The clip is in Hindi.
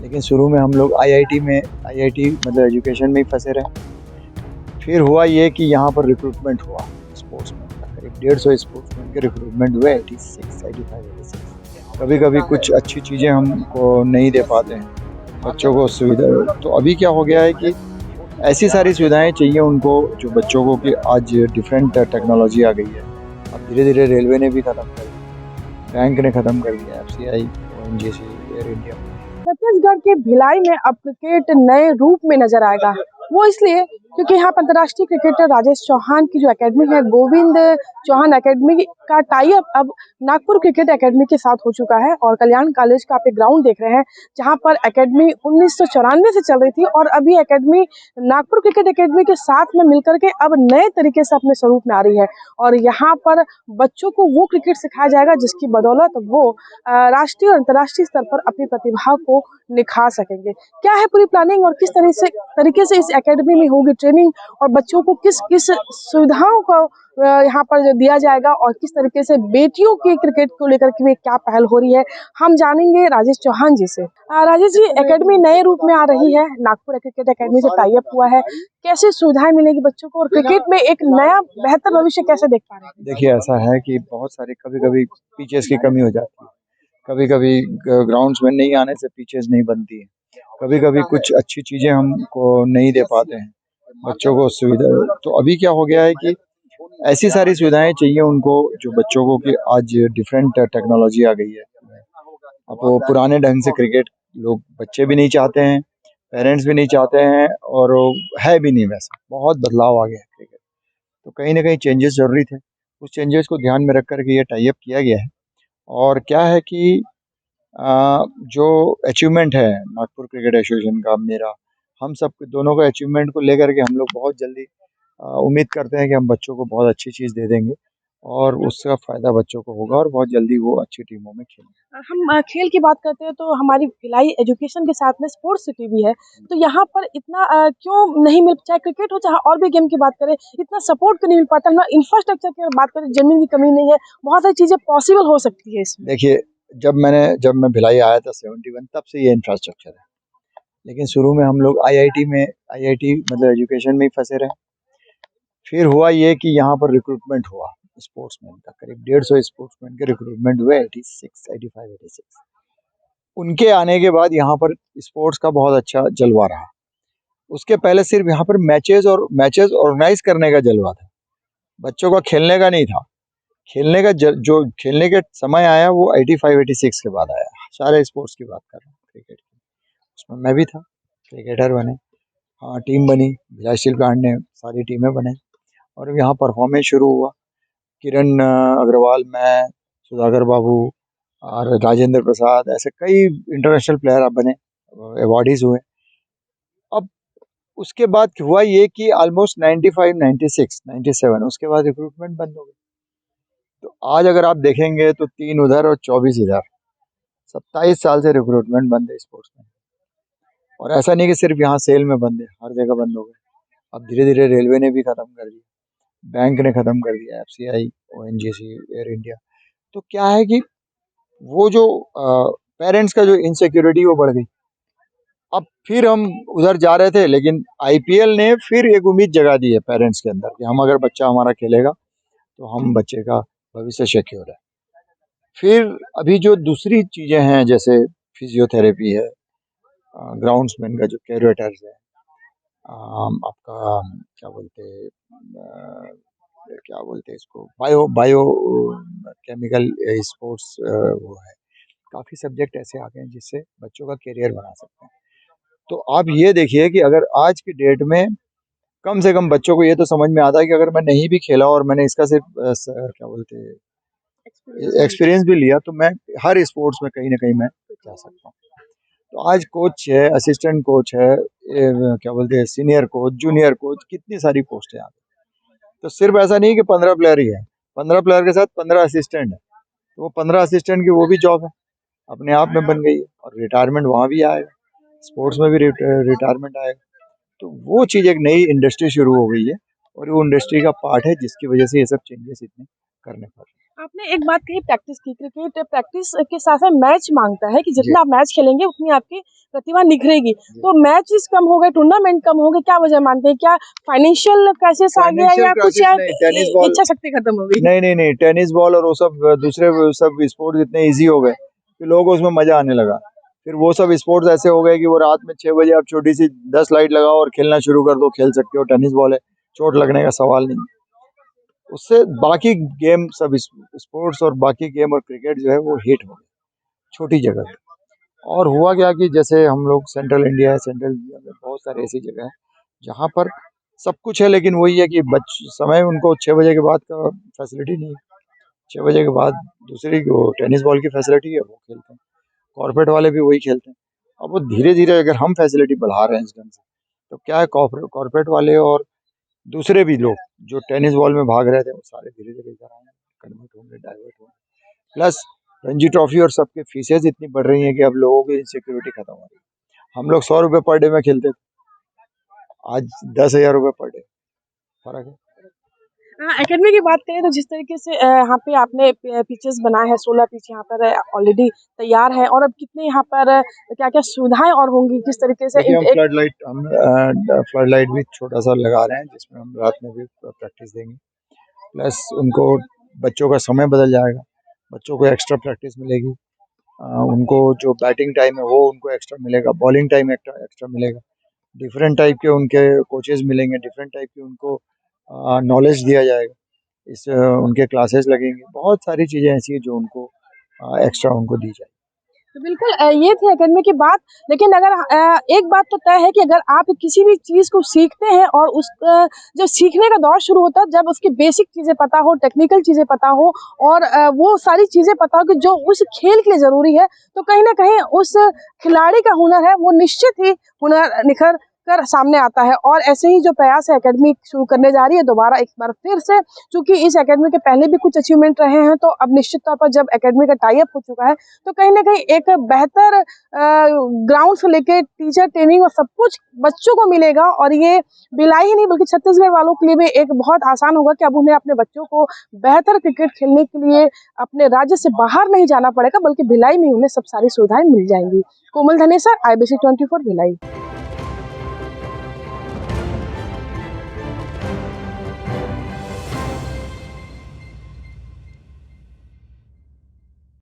लेकिन शुरू में हम लोग आईआईटी मतलब एजुकेशन में ही फंसे रहे। फिर हुआ ये कि यहाँ पर रिक्रूटमेंट हुआ स्पोर्ट्समैन का, करीब 150 स्पोर्ट्समैन के रिक्रूटमेंट हुए 86, 85, 86। कभी कभी कुछ अच्छी चीज़ें हमको नहीं दे पाते हैं बच्चों को सुविधा। तो अभी क्या हो गया है कि ऐसी सारी सुविधाएं चाहिए उनको जो बच्चों को, कि आज डिफरेंट टेक्नोलॉजी आ गई है। अब धीरे धीरे रेलवे ने भी ख़त्म कर दिया, बैंक ने ख़त्म कर दिया, FCI, ONGC, air India. Chhattisgarh के भिलाई में अब क्रिकेट नए रूप में नजर आएगा। वो इसलिए क्योंकि यहाँ पर अंतर्राष्ट्रीय क्रिकेटर राजेश चौहान की जो एकेडमी है, गोविंद चौहान एकेडमी का टाई अप अब नागपुर क्रिकेट एकेडमी के साथ हो चुका है। और कल्याण कॉलेज का आप एक ग्राउंड देख रहे हैं जहाँ पर एकेडमी 1994 से चल रही थी और अभी एकेडमी नागपुर क्रिकेट एकेडमी के साथ में मिलकर के अब नए तरीके से अपने स्वरूप में आ रही है। और यहाँ पर बच्चों को वो क्रिकेट सिखाया जाएगा जिसकी बदौलत वो राष्ट्रीय और अंतर्राष्ट्रीय स्तर पर अपनी प्रतिभा को निखार सकेंगे। क्या है पूरी प्लानिंग और किस तरीके से इस एकेडमी में होगी ट्रेनिंग और बच्चों को किस किस सुविधाओं को यहाँ पर दिया जाएगा और किस तरीके से बेटियों के क्रिकेट को लेकर के क्या पहल हो रही है, हम जानेंगे राजेश चौहान जी से। राजेश जी, एकेडमी नए रूप में आ रही है, नागपुर क्रिकेट एकेडमी से टाई अप हुआ है, कैसे सुविधाएं मिलेगी बच्चों को और क्रिकेट में एक नया बेहतर भविष्य कैसे देख पा रहे हैं? देखिए, ऐसा है कि बहुत सारे कभी कभी पिचेस की कमी हो जाती है, कभी कभी ग्राउंड्स में नहीं आने से पिचेस नहीं बनती है, कभी कभी कुछ अच्छी चीज़ें हमको नहीं दे पाते हैं बच्चों को सुविधा। तो अभी क्या हो गया है कि ऐसी सारी सुविधाएं चाहिए उनको जो बच्चों को, कि आज डिफरेंट टेक्नोलॉजी आ गई है। अब वो पुराने ढंग से क्रिकेट लोग बच्चे भी नहीं चाहते हैं, पेरेंट्स भी नहीं चाहते हैं, और वो है भी नहीं, वैसा बहुत बदलाव आ गया है क्रिकेट। तो कहीं ना कहीं चेंजेस जरूरी थे, उस चेंजेस को ध्यान में रख करके ये टाई अप किया गया है। और क्या है कि जो अचीवमेंट है नागपुर क्रिकेट एसोसिएशन का, मेरा, हम सब दोनों का अचीवमेंट को लेकर के हम लोग बहुत जल्दी उम्मीद करते हैं कि हम बच्चों को बहुत अच्छी चीज़ दे देंगे और उसका फ़ायदा बच्चों को होगा और बहुत जल्दी वो अच्छी टीमों में खेलेंगे। हम खेल की बात करते हैं तो हमारी भिलाई एजुकेशन के साथ में स्पोर्ट्स सिटी भी है, तो यहाँ पर इतना क्यों नहीं मिल, चाहे क्रिकेट हो चाहे और भी गेम की बात करें, इतना सपोर्ट क्यों नहीं मिल पाता? ना इंफ्रास्ट्रक्चर की बात करें, जमीन की कमी नहीं है, बहुत सारी चीजें पॉसिबल हो सकती है इसमें। देखिए, जब मैं भिलाई आया था 71, तब से ये इंफ्रास्ट्रक्चर है। लेकिन शुरू में हम लोग आईआईटी मतलब एजुकेशन में ही फंसे रहे। फिर हुआ ये कि यहाँ पर रिक्रूटमेंट हुआ स्पोर्ट्समैन का, करीब 150 स्पोर्ट्समैन के रिक्रूटमेंट हुए 86, 85, 86। उनके आने के बाद यहाँ पर स्पोर्ट्स का बहुत अच्छा जलवा रहा। उसके पहले सिर्फ यहाँ पर मैचेस ऑर्गेनाइज करने का जलवा था, बच्चों का खेलने का नहीं था। खेलने का जो खेलने के समय आया वो 85, 86 के बाद आया। सारे स्पोर्ट्स की बात कर रहा हूँ, क्रिकेट की, उसमें मैं भी था, क्रिकेटर बने, हाँ, टीम बनी, भिलाई स्टील प्लांट ने सारी टीमें बने और यहाँ परफॉर्मेंस शुरू हुआ। किरण अग्रवाल, मैं, सुधाकर बाबू और राजेंद्र प्रसाद, ऐसे कई इंटरनेशनल प्लेयर अब बने, अवार्डीज हुए। अब उसके बाद हुआ ये कि ऑलमोस्ट 95, 96, 97 उसके बाद रिक्रूटमेंट बंद हो गई। तो आज अगर आप देखेंगे तो 3 उधर और 24 इधर, 27 साल से रिक्रूटमेंट बंद है स्पोर्ट्स में। और ऐसा नहीं कि सिर्फ यहाँ सेल में बंद है, हर जगह बंद हो गए। अब धीरे धीरे रेलवे ने भी ख़त्म कर दिया, बैंक ने ख़त्म कर दिया, एफसीआई, ओएनजीसी, एयर इंडिया। तो क्या है कि वो जो पेरेंट्स का जो इनसिक्योरिटी वो बढ़ गई। अब फिर हम उधर जा रहे थे, लेकिन आईपीएल ने फिर एक उम्मीद जगा दी है पेरेंट्स के अंदर कि हम, अगर बच्चा हमारा खेलेगा तो हम बच्चे का भविष्य सिक्योर है। फिर अभी जो दूसरी चीज़ें हैं, जैसे फिजियोथेरेपी है, ग्राउंड्समैन का जो कैरेटर्स है, आपका क्या बोलते हैं इसको, बायो केमिकल स्पोर्ट्स, वो है, काफ़ी सब्जेक्ट ऐसे आ गए हैं जिससे बच्चों का करियर बना सकते हैं। तो आप ये देखिए कि अगर आज की डेट में कम से कम बच्चों को ये तो समझ में आता है कि अगर मैं नहीं भी खेला और मैंने इसका सिर्फ क्या बोलते हैं एक्सपीरियंस भी लिया, तो मैं हर स्पोर्ट्स में कहीं ना कहीं मैं जा सकता हूँ। तो आज कोच है, असिस्टेंट कोच है, क्या बोलते हैं, सीनियर कोच, जूनियर कोच, कितनी सारी पोस्ट है यहाँ पे। तो सिर्फ ऐसा नहीं कि 15 प्लेयर ही है, 15 प्लेयर के साथ 15 असिस्टेंट है, तो वो 15 असिस्टेंट की वो भी जॉब है, अपने आप में बन गई है। और रिटायरमेंट वहाँ भी आएगा, स्पोर्ट्स में भी रिटायरमेंट आएगा। तो वो चीज़, एक नई इंडस्ट्री शुरू हो गई है और वो इंडस्ट्री का पार्ट है जिसकी वजह से ये सब चेंजेस इतने करने पड़ रहे हैं। आपने एक बात कही प्रैक्टिस की, क्रिकेट प्रैक्टिस के साथ-साथ मैच माँगता है कि जी, जितना आप मैच खेलेंगे उतनी आपकी प्रतिभा निखरेगी। जी। तो मैचेस कम हो गए, टूर्नामेंट कम हो गए, क्या वजह मानते हैं? क्या फाइनेंशियल क्राइसिस आ गया फाइनेंशियल या कुछ क्राइसिस नहीं, टेनिस बॉल इच्छा शक्ति खत्म हो गई? नहीं, नहीं, नहीं, टेनिस बॉल और वो सब दूसरे वो सब स्पोर्ट्स इतने ईज़ी हो गए कि लोगों को उसमें मज़ा आने लगा। फिर वो सब स्पोर्ट्स ऐसे हो गए कि वो रात में 6 बजे आप छोटी-सी 10 लाइट लगाओ और खेलना शुरू कर दो, खेल सकते हो, टेनिस बॉल है, चोट लगने का सवाल नहीं है। उससे बाकी गेम सब स्पोर्ट्स और बाकी गेम और क्रिकेट जो है वो हिट हो गए, छोटी जगह पे। और हुआ क्या कि जैसे हम लोग सेंट्रल इंडिया में बहुत सारी ऐसी जगह है, जहाँ पर सब कुछ है लेकिन वही है कि बच समय उनको 6 बजे के बाद का फैसिलिटी नहीं है। 6 बजे के बाद दूसरी वो टेनिस बॉल की फैसिलिटी है, वो खेलते हैं। कॉर्पोरेट वाले भी वही खेलते हैं। अब वो धीरे-धीरे अगर हम फैसिलिटी बढ़ा रहे हैं इस ढंग से, तो क्या है कॉर्पोरेट वाले और दूसरे भी लोग जो टेनिस बॉल में भाग रहे थे, वो सारे धीरे-धीरे इधर आएँगे, कन्वर्ट होंगे, डाइवर्ट होंगे। प्लस रणजी ट्रॉफी और सबके फीसेज़ इतनी बढ़ रही हैं कि अब लोगों की सिक्योरिटी खत्म हो रही है। हम लोग ₹100 पर डे में खेलते थे, आज ₹10,000 पर डे, फ़र्क है। एकेडमी की बात करें तो जिस तरीके से यहाँ पे आपने पिचेस बनाए हैं, 16 पिच यहाँ पर ऑलरेडी तैयार है और अब कितने यहाँ पर क्या-क्या सुविधाएँ और होंगी, किस तरीके से देखिए इन एक हम फ्लड लाइट भी छोटा-सा लगा रहे हैं, जिसमें हम रात में भी प्रैक्टिस देंगे। प्लस उनको बच्चों का समय बदल जाएगा, बच्चों को एक्स्ट्रा प्रैक्टिस मिलेगी। उनको जो बैटिंग टाइम है वो उनको एक्स्ट्रा मिलेगा, बॉलिंग टाइम एक्स्ट्रा एक्स्ट्रा मिलेगा। डिफरेंट टाइप के उनके कोचेज़ मिलेंगे, डिफरेंट टाइप की उनको नॉलेज दिया जाएगा। उनके क्लासेस लगेंगे, बहुत सारी चीज़ें ऐसी हैं जो उनको एक्स्ट्रा उनको दी जाएगी। तो बिल्कुल ये थी एकेडमी की बात। लेकिन अगर एक बात तो तय है कि अगर आप किसी भी चीज़ को सीखते हैं और उस जब सीखने का दौर शुरू होता है, जब उसकी बेसिक चीज़ें पता हो, टेक्निकल चीज़ें पता हो और वो सारी चीज़ें पता हो कि जो उस खेल के लिए ज़रूरी है, तो कहीं न कहीं उस खिलाड़ी का हुनर है, वो निश्चित ही हुनर निखर कर सामने आता है। और ऐसे ही जो प्रयास है एकेडमी शुरू करने जा रही है दोबारा एक बार फिर से, चूँकि इस एकेडमी के पहले भी कुछ अचीवमेंट रहे हैं, तो अब निश्चित तौर पर जब एकेडमी का टाई अप हो चुका है, तो कहीं न कहीं एक बेहतर ग्राउंड से लेके टीचर ट्रेनिंग और सब कुछ बच्चों को मिलेगा और ये भिलाई ही नहीं बल्कि छत्तीसगढ़ वालों के लिए भी एक बहुत आसान होगा कि अब उन्हें अपने बच्चों को बेहतर क्रिकेट खेलने के लिए अपने राज्य से बाहर नहीं जाना पड़ेगा, बल्कि भिलाई में उन्हें सब सारी सुविधाएँ मिल जाएँगी। कोमल धनेसर, IBC 24 भिलाई।